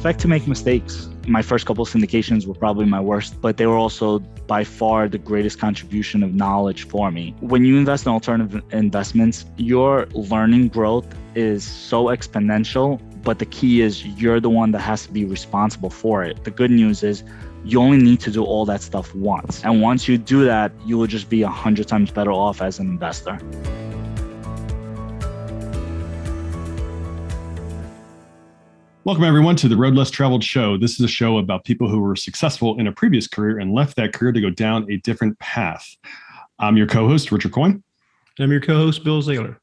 expect to make mistakes. My first couple of syndications were probably my worst, but they were also by far the greatest contribution of knowledge for me. When you invest in alternative investments, your learning growth is so exponential, but the key is you're the one that has to be responsible for it. The good news is you only need to do all that stuff once. And once you do that, you will just be 100 times better off as an investor. Welcome, everyone, to the Road Less Traveled Show. This is a show about people who were successful in a previous career and left that career to go down a different path. I'm your co-host, Richard Coyne. I'm your co-host, Bill Zahller.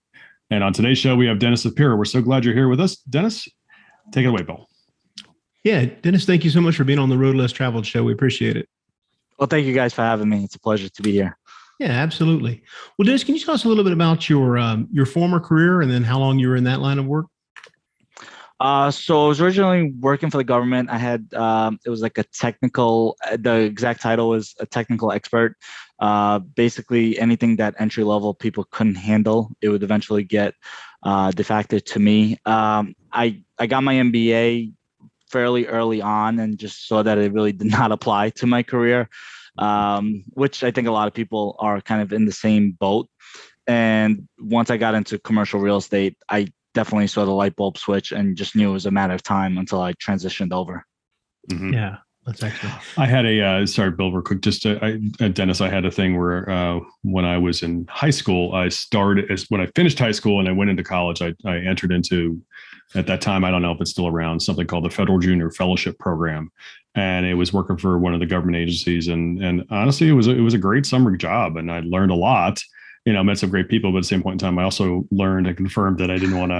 And on today's show, we have Denis Shapiro. We're so glad you're here with us. Denis, take it away, Bill. Yeah, Denis, thank you so much for being on the Road Less Traveled Show. We appreciate it. Well, thank you guys for having me. It's a pleasure to be here. Yeah, absolutely. Well, Denis, can you tell us a little bit about your former career and then how long you were in that line of work? So I was originally working for the government. I had, it was like the exact title was a technical expert. Basically anything that entry level people couldn't handle, it would eventually get de facto to me. I got my MBA fairly early on and just saw that it really did not apply to my career, which I think a lot of people are kind of in the same boat. And once I got into commercial real estate, I definitely saw the light bulb switch and just knew it was a matter of time until I transitioned over. Mm-hmm. Yeah, that's excellent. I had sorry, Bill, real quick, Denis, I had a thing where when I was in high school, when I finished high school and I went into college, I entered into, at that time, I don't know if it's still around, something called the Federal Junior Fellowship Program. And it was working for one of the government agencies. And honestly, it was a great summer job and I learned a lot. Met some great people, but at the same point in time, I also learned and confirmed that I didn't want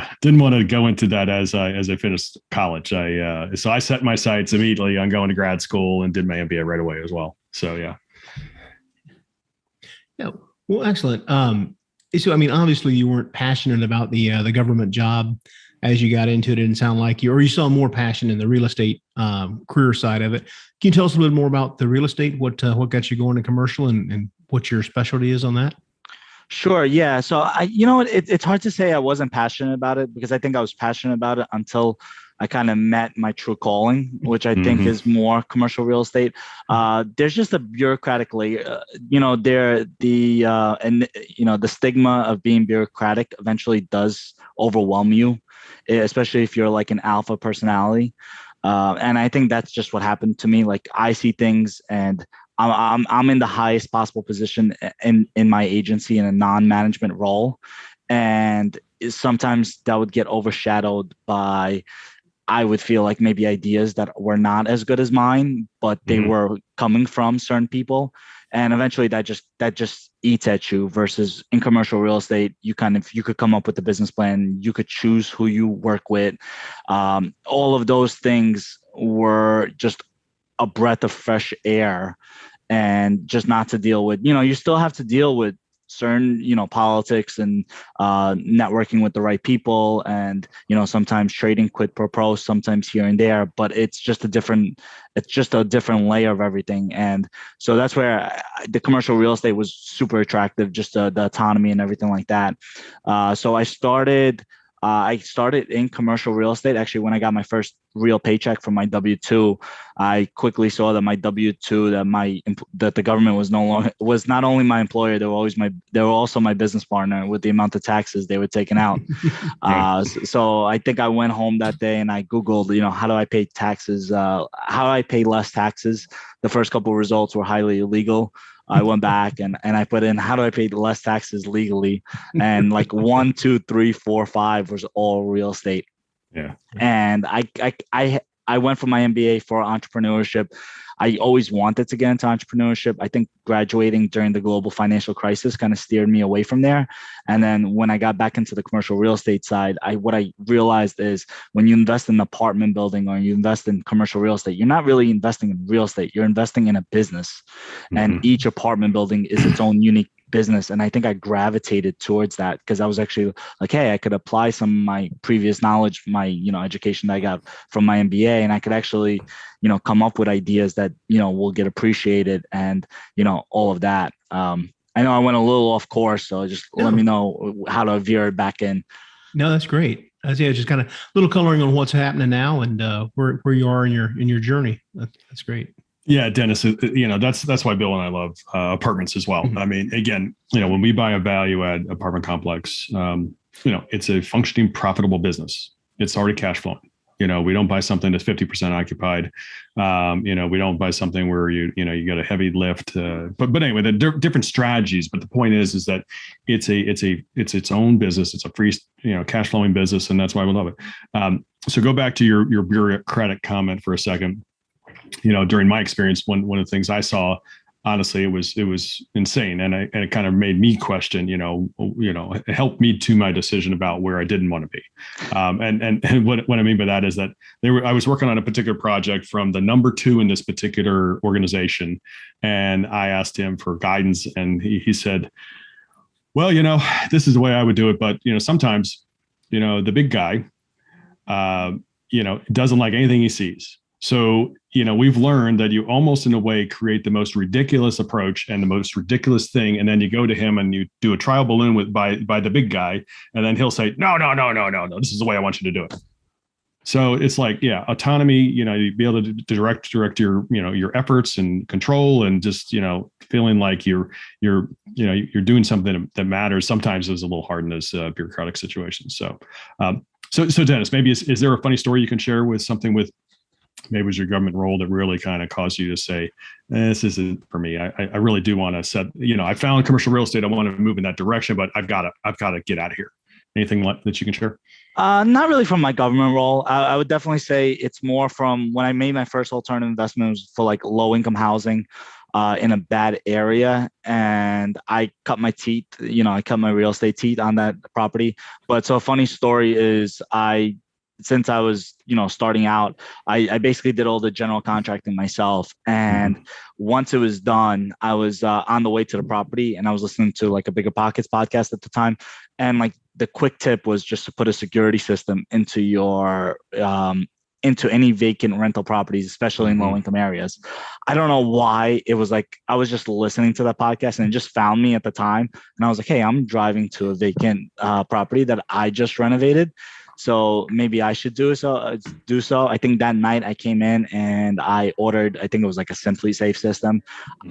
to go into that as I finished college. So I set my sights immediately on going to grad school and did my MBA right away as well. So yeah. Yeah. Well, excellent. So I mean, obviously, you weren't passionate about the government job as you got into it. It didn't sound like you saw more passion in the real estate career side of it. Can you tell us a little bit more about the real estate? What got you going to commercial and what your specialty is on that? Sure. Yeah. So it's hard to say I wasn't passionate about it because I think I was passionate about it until I kind of met my true calling, which I think is more commercial real estate. There's just a bureaucratic layer, the stigma of being bureaucratic eventually does overwhelm you, especially if you're like an alpha personality. And I think that's just what happened to me. Like I see things and I'm in the highest possible position in my agency in a non-management role. And sometimes that would get overshadowed by, I would feel like maybe ideas that were not as good as mine, but they were coming from certain people. And eventually that just eats at you versus in commercial real estate, you could come up with a business plan. You could choose who you work with. All of those things were just a breath of fresh air and just not to deal with, you still have to deal with certain, politics and networking with the right people and, sometimes trading quid pro quo, sometimes here and there, but it's just a different layer of everything. And so that's where the commercial real estate was super attractive, just the autonomy and everything like that. So I started in commercial real estate. Actually, when I got my first real paycheck from my W-2, I quickly saw that my W-2, that the government was not only my employer, they were also my business partner with the amount of taxes they were taking out. So I think I went home that day and I Googled, how do I pay taxes? How do I pay less taxes? The first couple of results were highly illegal. I went back and I put in, how do I pay less taxes legally? And like 1, 2, 3, 4, 5 was all real estate. Yeah. And I went for my MBA for entrepreneurship. I always wanted to get into entrepreneurship. I think graduating during the global financial crisis kind of steered me away from there. And then when I got back into the commercial real estate side, what I realized is when you invest in an apartment building or you invest in commercial real estate, you're not really investing in real estate. You're investing in a business. And each apartment building is its own unique business. And I think I gravitated towards that because I was actually like, hey, I could apply some of my previous knowledge, my, education that I got from my MBA, and I could actually, come up with ideas that, will get appreciated and, all of that. I know I went a little off course, so just let me know how to veer it back in. No, that's great. Just kind of little coloring on what's happening now and where you are in your journey. That's great. Yeah, Dennis, that's why Bill and I love apartments as well. I mean, again, when we buy a value add apartment complex, it's a functioning, profitable business. It's already cash flowing. We don't buy something that's 50% occupied. We don't buy something where you got a heavy lift. But anyway, the different strategies. But the point is that it's its own business. It's a free, cash flowing business, and that's why we love it. So go back to your bureaucratic comment for a second. During my experience, one of the things I saw, honestly, it was insane, and it kind of made me question, it helped me to my decision about where I didn't want to be. And what I mean by that is that I was working on a particular project from the number 2 in this particular organization, and I asked him for guidance, and he said, well, this is the way I would do it, but sometimes, the big guy, doesn't like anything he sees. So, we've learned that you almost in a way create the most ridiculous approach and the most ridiculous thing. And then you go to him and you do a trial balloon by the big guy. And then he'll say, no, this is the way I want you to do it. So it's like, yeah, autonomy, you'd be able to direct your, your efforts and control and just, feeling like you're doing something that matters. Sometimes is a little hard in those bureaucratic situations. So Dennis, maybe is there a funny story you can share with something with, maybe it was your government role that really kind of caused you to say, this isn't for me. I really do want to set, I found commercial real estate. I want to move in that direction, but I've got to get out of here. Anything that you can share? Not really from my government role. I would definitely say it's more from when I made my first alternative investment was for like low income housing in a bad area. And I cut my teeth, I cut my real estate teeth on that property. But so a funny story is since I was, starting out, I basically did all the general contracting myself. And once it was done, I was on the way to the property and I was listening to like a Bigger Pockets podcast at the time. And like the quick tip was just to put a security system into your, into any vacant rental properties, especially in low income areas. I don't know why it was like, I was just listening to that podcast and it just found me at the time. And I was like, hey, I'm driving to a vacant property that I just renovated. So maybe I should do so. I think that night I came in and I ordered, I think it was like a Simply Safe system.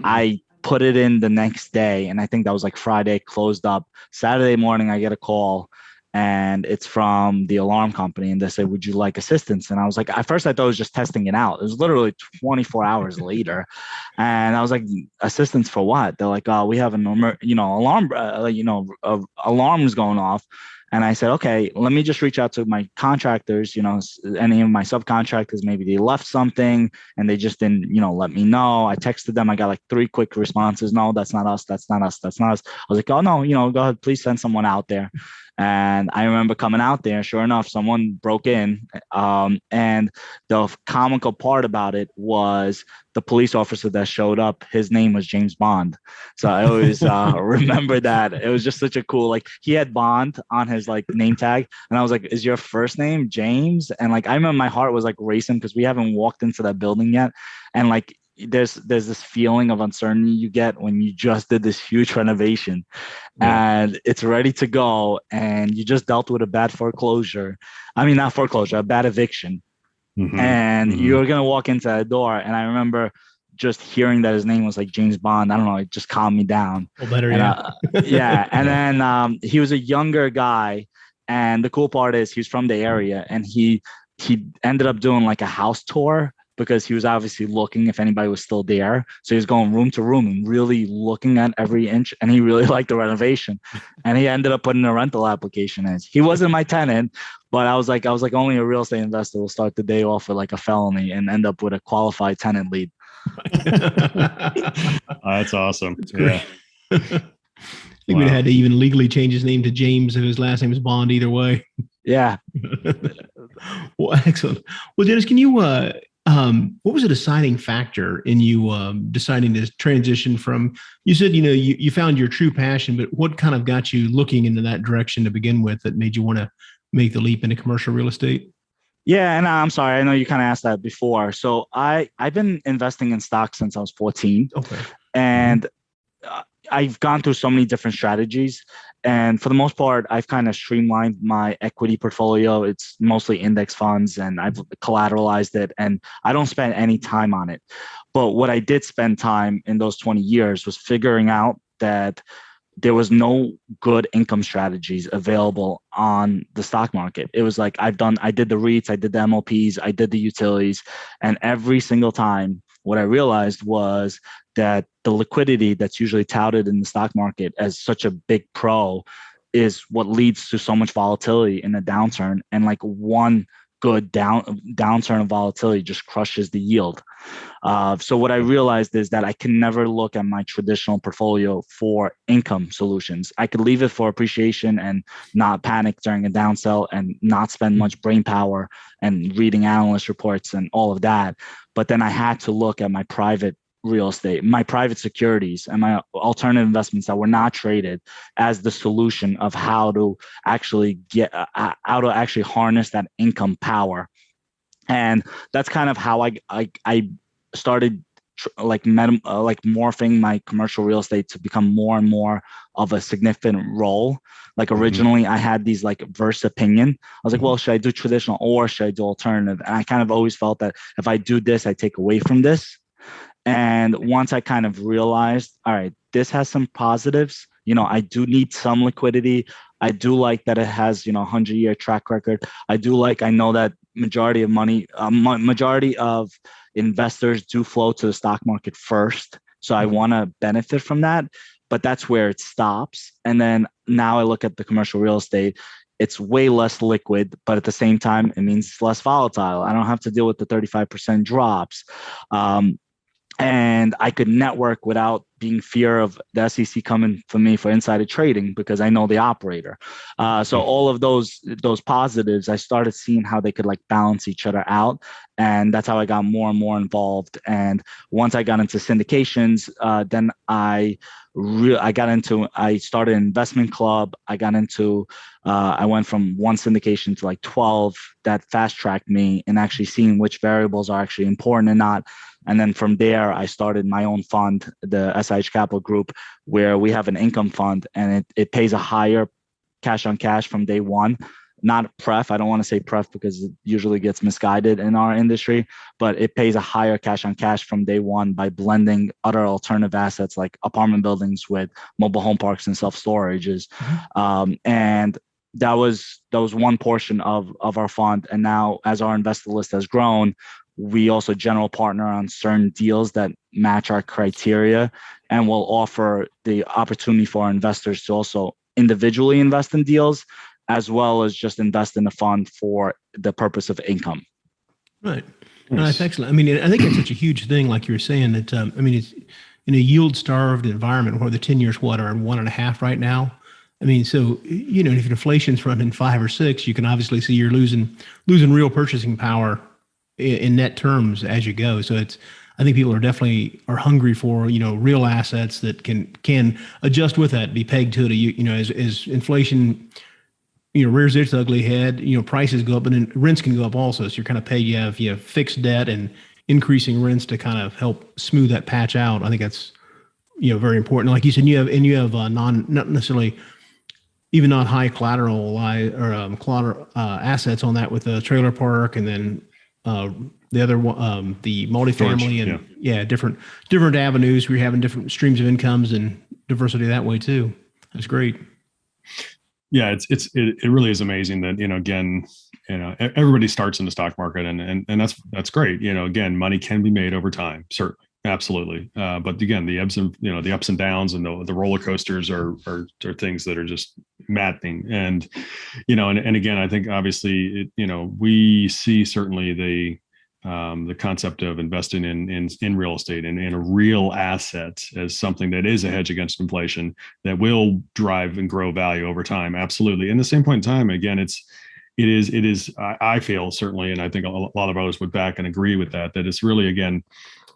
I put it in the next day. And I think that was like Friday, closed up. Saturday morning, I get a call and it's from the alarm company. And they say, would you like assistance? And I was like, at first I thought it was just testing it out. It was literally 24 hours later. And I was like, assistance for what? They're like, oh, we have an alarm, alarms going off. And I said, okay, let me just reach out to my contractors, any of my subcontractors, maybe they left something and they just didn't, let me know. I texted them. I got like 3 quick responses. No, that's not us. That's not us. That's not us. I was like, oh no, go ahead, please send someone out there. And I remember coming out there, sure enough, someone broke in. And the comical part about it was the police officer that showed up, his name was James Bond. So I always remember that. It was just such a cool, like he had Bond on his like name tag. And I was like, is your first name James? And like, I remember my heart was like racing because we haven't walked into that building yet. And like, there's this feeling of uncertainty you get when you just did this huge renovation and it's ready to go and you just dealt with a bad foreclosure. I mean, not foreclosure, a bad eviction. And you're going to walk into that door. And I remember just hearing that his name was like James Bond. I don't know. It just calmed me down. Well, better, and, yeah. And then he was a younger guy. And the cool part is he's from the area and he ended up doing like a house tour because he was obviously looking if anybody was still there. So he was going room to room and really looking at every inch, and he really liked the renovation. And he ended up putting a rental application in. He wasn't my tenant, but I was like, only a real estate investor will start the day off with like a felony and end up with a qualified tenant lead. That's awesome. That's great. I think we'd have had to even legally change his name to James if his last name is Bond either way. Yeah. Well, excellent. Well, Dennis, can you, what was a deciding factor in you deciding to transition from, you said, you found your true passion, but what kind of got you looking into that direction to begin with that made you want to make the leap into commercial real estate? Yeah. And I'm sorry, I know you kind of asked that before. So I've been investing in stocks since I was 14. Okay. And I've gone through so many different strategies, and for the most part, I've kind of streamlined my equity portfolio. It's mostly index funds, and I've collateralized it, and I don't spend any time on it. But what I did spend time in those 20 years was figuring out that there was no good income strategies available on the stock market. It was like I did the REITs, I did the MLPs, I did the utilities, and every single time, what I realized was that the liquidity that's usually touted in the stock market as such a big pro is what leads to so much volatility in a downturn. And like one good downturn of volatility just crushes the yield. So what I realized is that I can never look at my traditional portfolio for income solutions. I could leave it for appreciation and not panic during a down sell and not spend much brain power and reading analyst reports and all of that. But then I had to look at my private real estate, my private securities, and my alternative investments that were not traded as the solution of how to actually harness that income power. And that's kind of how I started morphing my commercial real estate to become more and more of a significant role. Like originally I had these like verse opinion. I was like, well, should I do traditional or should I do alternative? And I kind of always felt that if I do this, I take away from this. And once I kind of realized, all right, this has some positives. I do need some liquidity. I do like that it has, 100-year track record. I know that majority of investors do flow to the stock market first. So I want to benefit from that, but that's where it stops. And then now I look at the commercial real estate. It's way less liquid, but at the same time, it means it's less volatile. I don't have to deal with the 35% drops. And I could network without being fear of the SEC coming for me for insider trading because I know the operator. So all of those positives, I started seeing how they could like balance each other out. And that's how I got more and more involved. And once I got into syndications, then I started an investment club. I went from one syndication to like 12. That fast tracked me in actually seeing which variables are actually important and not. And then from there, I started my own fund, the SIHCapital Group, where we have an income fund and it pays a higher cash on cash from day one. Not pref. I don't want to say pref because it usually gets misguided in our industry, but it pays a higher cash on cash from day one by blending other alternative assets like apartment buildings with mobile home parks and self-storages. And that was one portion of our fund. And now as our investor list has grown, we also general partner on certain deals that match our criteria, and we'll offer the opportunity for our investors to also individually invest in deals as well as just invest in a fund for the purpose of income. Right. No, that's excellent. I mean, I think it's such a huge thing, like you were saying, that, it's in a yield-starved environment where the 10 years, are 1.5 right now. I mean, so, if inflation's running 5 or 6, you can obviously see you're losing real purchasing power in net terms as you go. So I think people are hungry for, real assets that can adjust with that, be pegged to it, as inflation, rears its ugly head, prices go up, and then rents can go up also. So you're kind of paid, you have fixed debt and increasing rents to kind of help smooth that patch out. I think that's, very important. Like you said, you have not necessarily even not high collateral assets on that with the trailer park, and then the other one, the multifamily, and different avenues. We're having different streams of incomes and diversity that way too. That's great. Yeah, it really is amazing that, again, everybody starts in the stock market, and that's great. Again, money can be made over time, certainly. Absolutely. But again, the ups and downs and the roller coasters are things that are just maddening. And, and again, I think obviously, we see certainly the concept of investing in real estate and in a real asset as something that is a hedge against inflation that will drive and grow value over time. Absolutely. And at the same point in time, again, it is, I feel certainly, and I think a lot of others would back and agree with that it's really, again,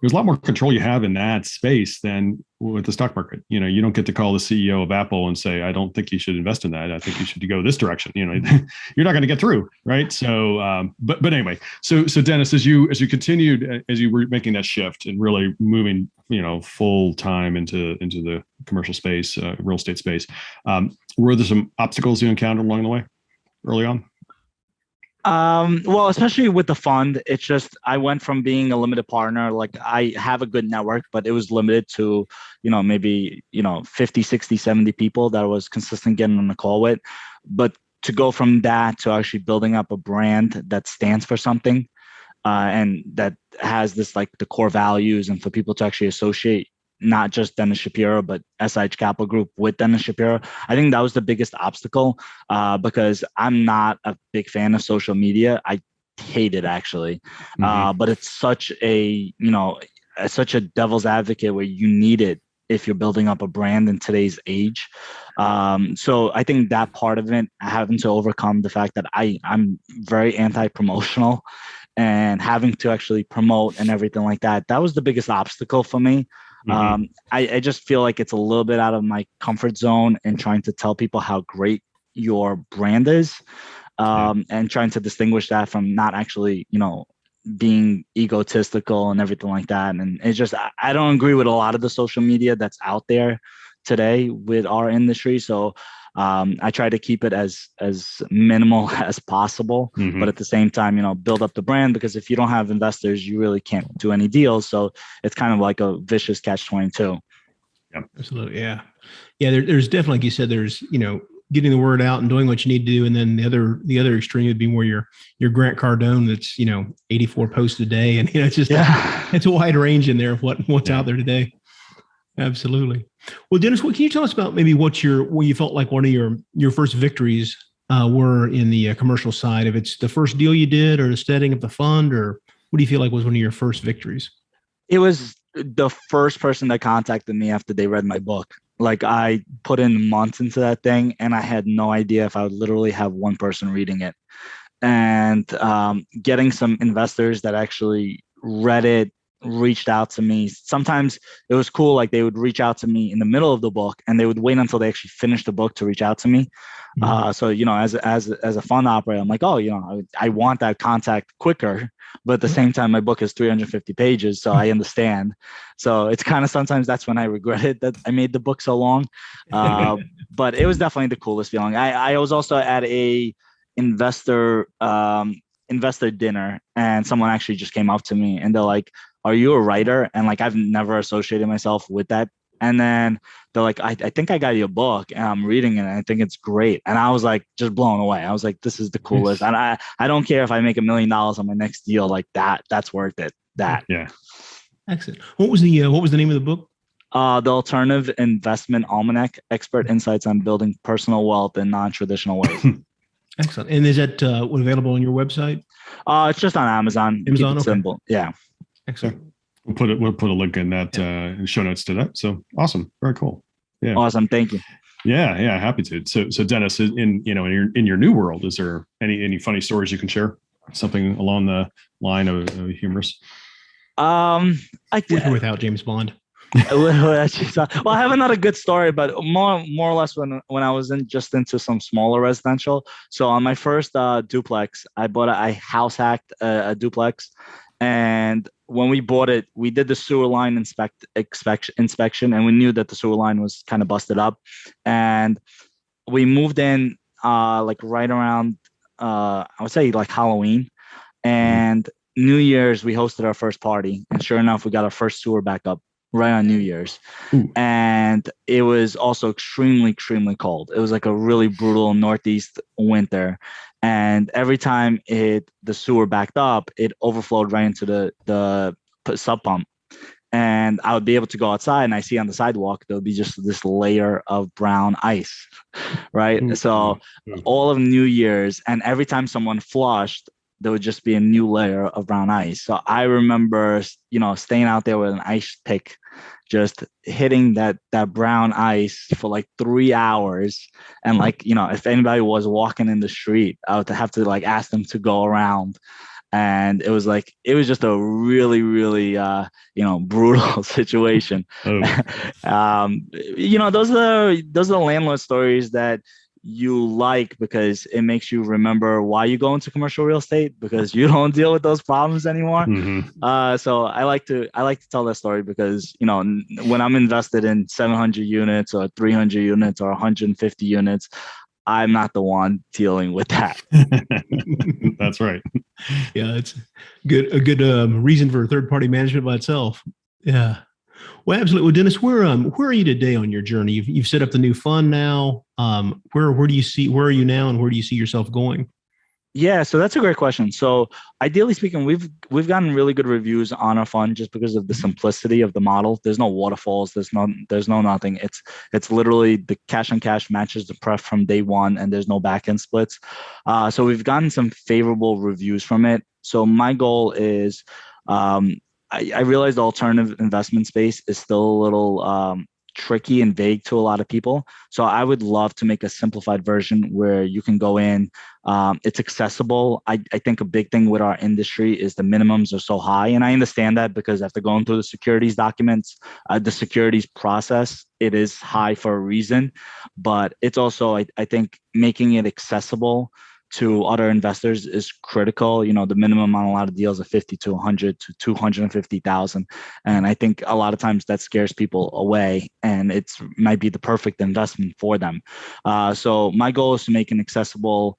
there's a lot more control you have in that space than with the stock market. You don't get to call the CEO of Apple and say, I don't think you should invest in that. I think you should go this direction. You're not going to get through. Right. So, but anyway, so Denis, as you continued, as you were making that shift and really moving, full time into the commercial space, real estate space, were there some obstacles you encountered along the way early on? Well, especially with the fund, it's just I went from being a limited partner, like I have a good network, but it was limited to, maybe, 50, 60, 70 people that I was consistent getting on the call with. But to go from that to actually building up a brand that stands for something, and that has this like the core values, and for people to actually associate not just Denis Shapiro, but SIHCapital Group with Denis Shapiro. I think that was the biggest obstacle, because I'm not a big fan of social media. I hate it actually, but it's such a devil's advocate where you need it if you're building up a brand in today's age. So I think that part of it, having to overcome the fact that I'm very anti-promotional, and having to actually promote and everything like that, that was the biggest obstacle for me. I just feel like it's a little bit out of my comfort zone in trying to tell people how great your brand is, and trying to distinguish that from not actually, being egotistical and everything like that. And it's just, I don't agree with a lot of the social media that's out there today with our industry. So I try to keep it as minimal as possible, but at the same time, build up the brand, because if you don't have investors, you really can't do any deals. So it's kind of like a vicious catch-22. Yeah, absolutely. Yeah. There's definitely, like you said, there's, getting the word out and doing what you need to do. And then the other extreme would be more your Grant Cardone that's, 84 posts a day. And, it's just, it's a wide range in there of what's out there today. Absolutely. Well, Denis, what can you tell us about maybe what you felt like one of your first victories were in the commercial side? If it's the first deal you did, or the setting of the fund, or what do you feel like was one of your first victories? It was the first person that contacted me after they read my book. Like I put in months into that thing, and I had no idea if I would literally have one person reading it. And getting some investors that actually read it, reached out to me. Sometimes it was cool, like they would reach out to me in the middle of the book, and they would wait until they actually finished the book to reach out to me. So as a fund operator, I'm like, I want that contact quicker, but at the same time, my book is 350 pages, so I understand. So it's kind of, sometimes that's when I regretted that I made the book so long. But it was definitely the coolest feeling. I was also at a investor dinner, and someone actually just came up to me and they're like, are you a writer? And like, I've never associated myself with that. And then they're like, I think I got your book and I'm reading it and I think it's great. And I was like, just blown away. I was like, this is the coolest. And I don't care if I make $1 million on my next deal, like that's worth it. Yeah. Excellent. What was the name of the book? The Alternative Investment Almanac: Expert Insights on Building Personal Wealth in Non-Traditional Ways. Excellent. And is that available on your website? It's just on Amazon. Amazon, Keep it simple. Yeah. Excellent. We'll put a link in that in show notes to that. So awesome. Very cool. Yeah. Awesome. Thank you. Yeah. Happy to. So Denis, in your new world, is there any funny stories you can share? Something along the line of humorous? With or without James Bond. Well, I have another good story, but more or less when I was into some smaller residential. So on my first duplex, I house hacked a duplex, and when we bought it, we did the sewer line inspection, and we knew that the sewer line was kind of busted up, and we moved in like right around I would say like Halloween, and New Year's we hosted our first party, and sure enough, we got our first sewer back up right on New Year's. And it was also extremely cold. It was like a really brutal Northeast winter, and every time the sewer backed up, it overflowed right into the sub pump, and I would be able to go outside, and I see on the sidewalk there'll be just this layer of brown ice, right? So all of New Year's, and every time someone flushed, there would just be a new layer of brown ice. So I remember, staying out there with an ice pick, just hitting that brown ice for like 3 hours. And like, if anybody was walking in the street, I would have to like ask them to go around. and it was just a really, really brutal situation. Oh. Those are landlord stories that you like because it makes you remember why you go into commercial real estate, because you don't deal with those problems anymore. So I like to tell that story because, when I'm invested in 700 units or 300 units or 150 units, I'm not the one dealing with that. That's right. Yeah, it's a good reason for third-party management by itself. Yeah. Well, absolutely. Well, Denis, where are you today on your journey? You've set up the new fund now. Where are you now, and where do you see yourself going? Yeah, so that's a great question. So ideally speaking, we've gotten really good reviews on our fund just because of the simplicity of the model. There's no waterfalls. There's no nothing. It's literally the cash on cash matches the pref from day one, and there's no back end splits. So we've gotten some favorable reviews from it. So my goal is, I realize the alternative investment space is still a little tricky and vague to a lot of people. So I would love to make a simplified version where you can go in. It's accessible. I think a big thing with our industry is the minimums are so high. And I understand that because after going through the securities documents, the securities process, it is high for a reason. But it's also, I think, making it accessible to other investors is critical. The minimum on a lot of deals are 50 to 100 to 250,000. And I think a lot of times that scares people away, and it might be the perfect investment for them. So my goal is to make an accessible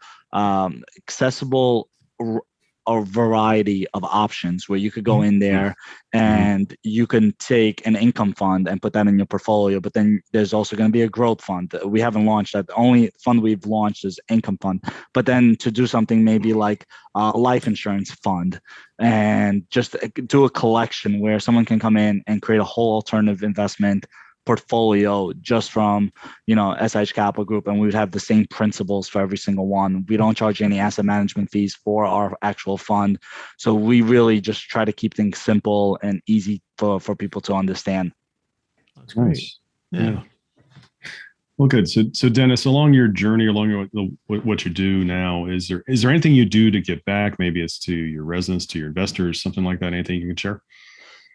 a variety of options where you could go in there and you can take an income fund and put that in your portfolio. But then there's also going to be a growth fund. We haven't launched that. The only fund we've launched is income fund. But then to do something maybe like a life insurance fund, and just do a collection where someone can come in and create a whole alternative investment portfolio just from SIHCapital Group, and we would have the same principles for every single one. We don't charge any asset management fees for our actual fund, so we really just try to keep things simple and easy for people to understand. That's great. Nice. Yeah. Well, good. So Denis, along your journey, along what you do now, is there anything you do to give back? Maybe it's to your residents, to your investors, something like that. Anything you can share?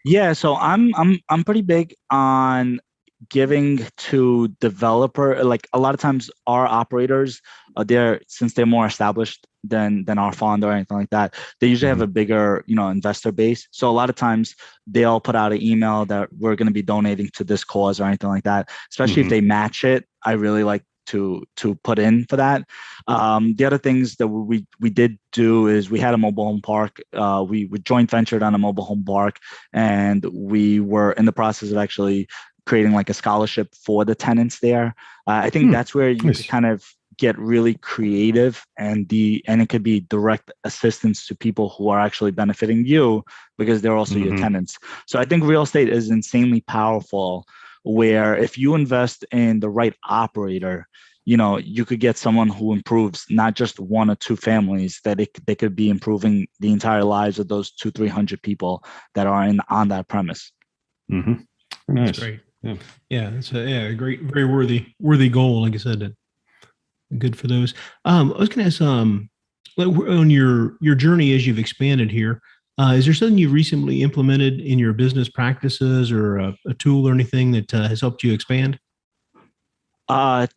Yeah, so I'm pretty big on giving to developer. Like a lot of times our operators, since they're more established than our fund or anything like that, they usually have a bigger investor base. So a lot of times they'll put out an email that we're going to be donating to this cause or anything like that, especially if they match it. I really like to put in for that. The other things that we did do is we had a mobile home park. We joint ventured on a mobile home park, and we were in the process of actually creating like a scholarship for the tenants there. I think that's where you could kind of get really creative, and it could be direct assistance to people who are actually benefiting you because they're also your tenants. So I think real estate is insanely powerful, where if you invest in the right operator, you could get someone who improves not just one or two families, that they could be improving the entire lives of those 200-300 people that are on that premise. Very nice. That's great. Yeah, it's a great, very worthy goal. Like I said, good for those. I was going to ask, on your journey as you've expanded here, is there something you've recently implemented in your business practices, or a tool or anything that has helped you expand?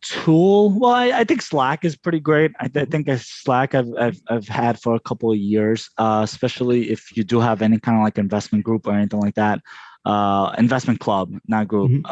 Tool. Well, I think Slack is pretty great. I think Slack I've had for a couple of years, especially if you do have any kind of like investment group or anything like that. Investment club, not group.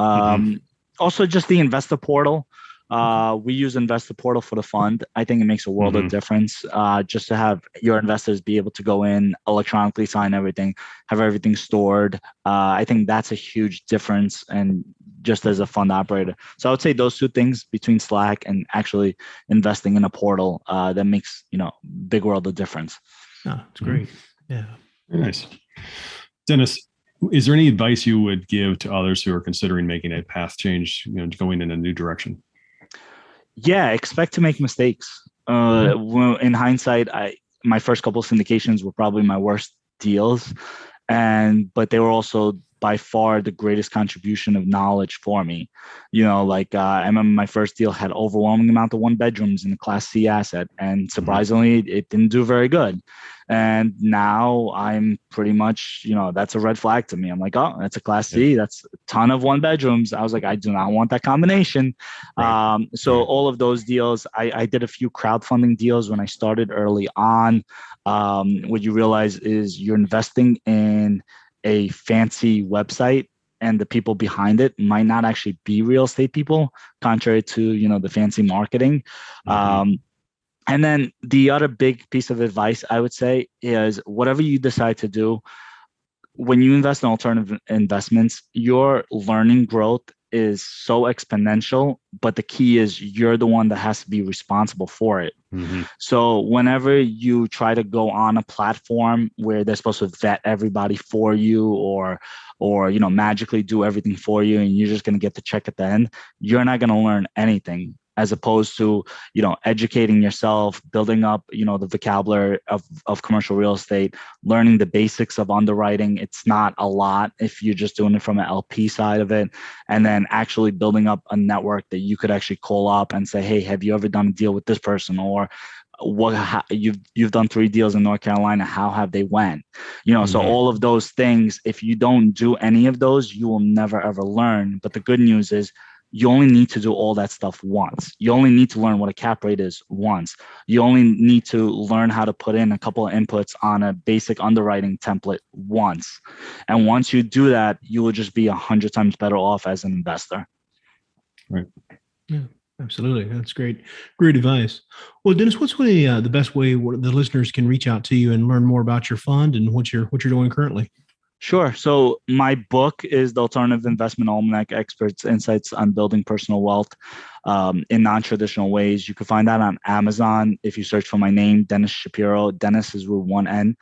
Also just the investor portal. We use investor portal for the fund. I think it makes a world of difference, just to have your investors be able to go in, electronically sign everything, have everything stored. I think that's a huge difference, and just as a fund operator. So I would say those two things, between Slack and actually investing in a portal, that makes big world of difference. Oh, it's great. Yeah. Very nice. Denis, is there any advice you would give to others who are considering making a path change, going in a new direction? Yeah, expect to make mistakes. In hindsight, my first couple of syndications were probably my worst deals, but they were also by far the greatest contribution of knowledge for me. I remember my first deal had overwhelming amount of 1-bedrooms in the Class C asset, and surprisingly, it didn't do very good. And now I'm pretty much, that's a red flag to me. I'm like, oh, that's a Class C. That's a ton of 1-bedrooms. I was like, I do not want that combination. Right. All of those deals, I did a few crowdfunding deals when I started early on. What you realize is you're investing in a fancy website, and the people behind it might not actually be real estate people, contrary to, the fancy marketing. And then the other big piece of advice I would say is whatever you decide to do, when you invest in alternative investments, your learning growth is so exponential, but the key is you're the one that has to be responsible for it. So whenever you try to go on a platform where they're supposed to vet everybody for you or magically do everything for you, and you're just going to get the check at the end, you're not going to learn anything. As opposed to, educating yourself, building up, the vocabulary of commercial real estate, learning the basics of underwriting. It's not a lot if you're just doing it from an LP side of it. And then actually building up a network that you could actually call up and say, hey, have you ever done a deal with this person? Or you've done 3 deals in North Carolina. How have they went? So all of those things, if you don't do any of those, you will never, ever learn. But the good news is, you only need to do all that stuff once. You only need to learn what a cap rate is once. You only need to learn how to put in a couple of inputs on a basic underwriting template once. And once you do that, you will just be 100 times better off as an investor. Right. Yeah, absolutely. That's great. Great advice. Well, Denis, what's the best way the listeners can reach out to you and learn more about your fund and what you're doing currently? Sure. So my book is The Alternative Investment Almanac: Experts' Insights on Building Personal Wealth in Non-Traditional Ways. You can find that on Amazon if you search for my name, Denis Shapiro. Dennis is with 1 N.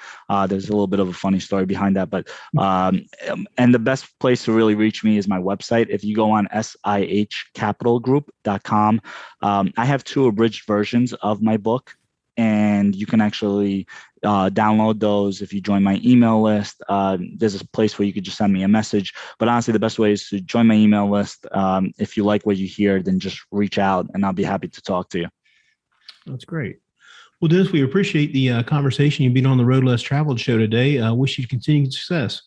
There's a little bit of a funny story behind that. But and the best place to really reach me is my website. If you go on SIHCapitalGroup.com, I have 2 abridged versions of my book. And you can actually download those if you join my email list. There's a place where you could just send me a message. But honestly, the best way is to join my email list. If you like what you hear, then just reach out and I'll be happy to talk to you. That's great. Well, Denis, we appreciate the conversation. You've been on the Road Less Traveled show today. Wish you continued success.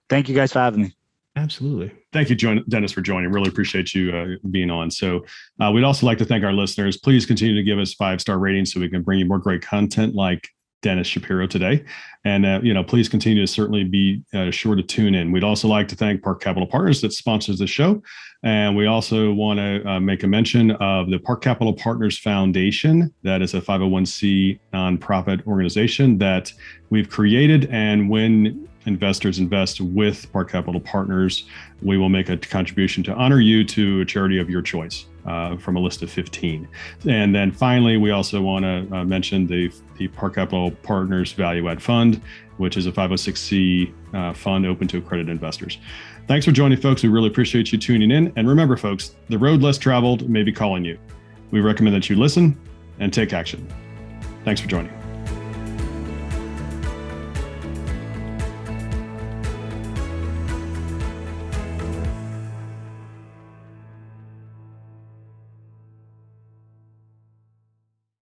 Thank you guys for having me. Absolutely. Thank you, Denis, for joining. Really appreciate you being on. So we'd also like to thank our listeners. Please continue to give us 5-star ratings so we can bring you more great content like Denis Shapiro today. And, please continue to certainly be sure to tune in. We'd also like to thank Park Capital Partners that sponsors the show. And we also want to make a mention of the Park Capital Partners Foundation. That is a 501c nonprofit organization that we've created. And when investors invest with Park Capital Partners, we will make a contribution to honor you to a charity of your choice from a list of 15. And then finally, we also want to mention the Park Capital Partners Value Add Fund, which is a 506c fund open to accredited investors. Thanks for joining, folks. We really appreciate you tuning in. And remember, folks, the road less traveled may be calling you. We recommend that you listen and take action. Thanks for joining.